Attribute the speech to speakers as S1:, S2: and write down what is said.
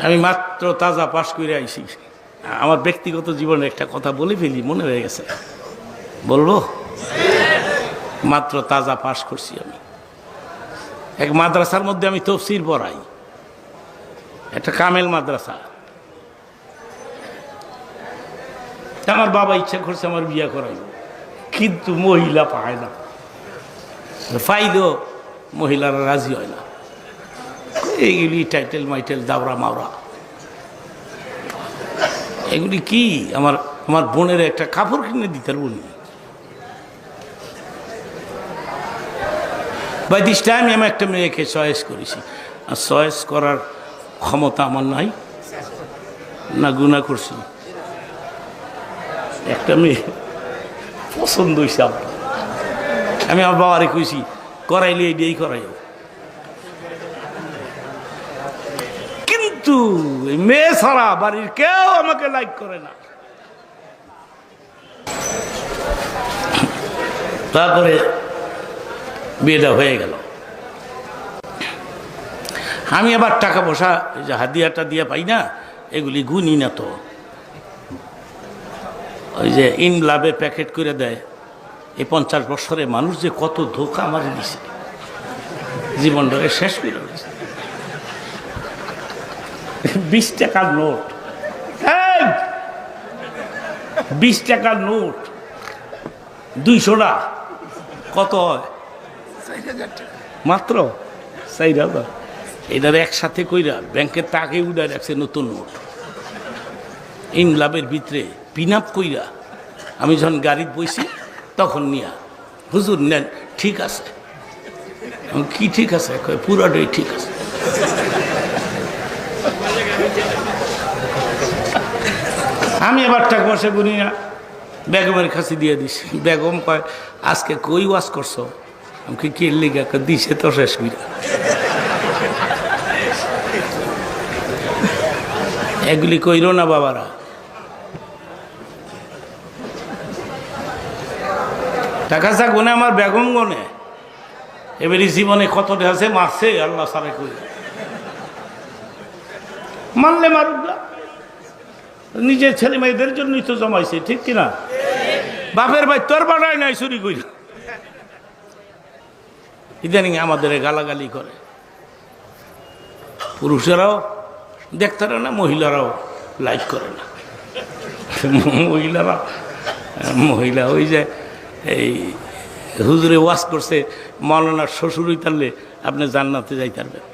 S1: আমি মাত্র তাজা পাশ করে আইছি। আমার ব্যক্তিগত জীবনে একটা কথা বলে ফেলি, মনে হয়ে গেছে, বলবো? মাত্র তাজা পাশ করছি আমি। এক মাদ্রাসার মধ্যে আমি তফসির পড়াই, একটা কামেল মাদ্রাসা। আমার বাবা ইচ্ছা করছে আমার বিয়ে করাইব, কিন্তু মহিলা পায় না, পাইলেও মহিলারা রাজি হয় না। এইগুলি টাইটেল মাইটেল দাবরা মাওরা, এগুলি কি? আমার আমার বোনের একটা কাপড় কিনে দিতে বলি। বাই দিস টাইম আমি একটা মেয়েকে চয়েস করেছি, আর চয়েস করার ক্ষমতা আমার নাই, না গুনাহ করছি। একটা মেয়ে পছন্দ হয়েছে আমার, আমি আমার বাবারে কইছি করাইলে এই করাইও, কিন্তু মেয়ে ছাড়া বাড়ির কেউ আমাকে লাইক করে না। তারপরে বিয়েটা হয়ে গেল। আমি আবার টাকা পয়সা যে হাদিয়াটা দিয়ে পাই না, এগুলি গুনি না তো। ওই যে ইনলাভে প্যাকেট করে দেয়, এই 50 বছরে মানুষ যে কত ধোঁকা মারি দিছে, জীবনটাকে শেষ করে দিয়েছে। 20 টাকার নোট, 20 টাকার নোট 200টা কত হয়? মাত্র 4000। এটার একসাথে কইরা ব্যাংকের তাকে উঠে রাখছে নতুন নোট, ইনলাভের ভিতরে পিন আপ কইরা। আমি যখন গাড়িতে বইছি তখন নিয়া, হুজুর নেন, ঠিক আছে। কি ঠিক আছে? পুরাটাই ঠিক আছে। আমি আবার টাকা পয়সা গুনি না, বেগমের কাছে দিয়ে দিছি। বেগম কয় আজকে কই ওয়াজ করছো? আমাকে কি লিগা দিছে তো শেষ কইরা। এগুলি কইরো না বাবারা। টাকা চা গুনে আমার বেগম গনে, এবারে জীবনে কত আছে মারছে আল্লাহ সারে কই, মারলে মারুক, নিজের ছেলে মেয়েদের জন্যই তো জমাইছে, ঠিক কিনা? বাপের ভাই তোর বাড়ায় নাই চুরি করি। ইদানিং আমাদের গালাগালি করে, পুরুষেরাও দেখতে না, মহিলারাও লাইক করে না। মহিলা ওই যে এই হুজুরে ওয়াজ করছে, মাওলানার শ্বশুরই তাহলে আপনি জান্নাতে যাইতে পারবেন।